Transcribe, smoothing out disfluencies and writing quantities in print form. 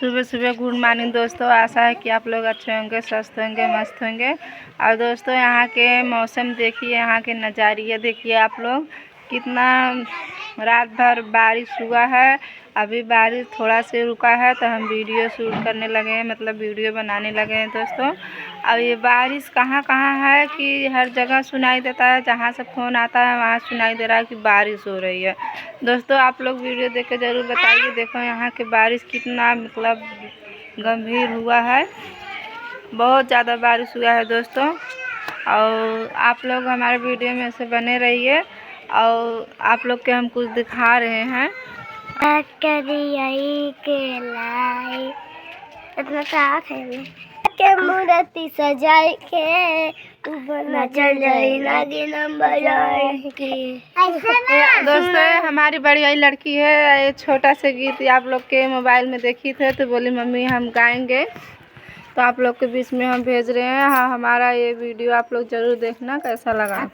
सुबह सुबह good morning दोस्तों। आशा है कि आप लोग अच्छे होंगे, स्वस्थ होंगे, मस्त होंगे। और दोस्तों यहाँ के मौसम देखिए, यहाँ के नज़ारिया देखिए आप लोग। कितना रात भर बारिश हुआ है, अभी बारिश थोड़ा से रुका है तो हम वीडियो शूट करने लगे हैं, मतलब वीडियो बनाने लगे हैं दोस्तों। और ये बारिश कहाँ कहाँ है कि हर जगह सुनाई देता है, जहाँ से फ़ोन आता है वहाँ सुनाई दे रहा है कि बारिश हो रही है। दोस्तों आप लोग वीडियो देख के ज़रूर बताइए। देखो यहाँ के बारिश कितना मतलब गंभीर हुआ है, बहुत ज़्यादा बारिश हुआ है दोस्तों। और आप लोग हमारे वीडियो में से बने रहिए और आप लोग के हम कुछ दिखा रहे हैं। के मूर्ति सजाई के चल जाई नागी नंबर दोस्तों हमारी बड़ी वाली लड़की है, ये छोटा सा गीत आप लोग के मोबाइल में देखी थे तो बोली मम्मी हम गाएंगे, तो आप लोग के बीच में हम भेज रहे हैं। हाँ, हमारा ये वीडियो आप लोग ज़रूर देखना कैसा लगा।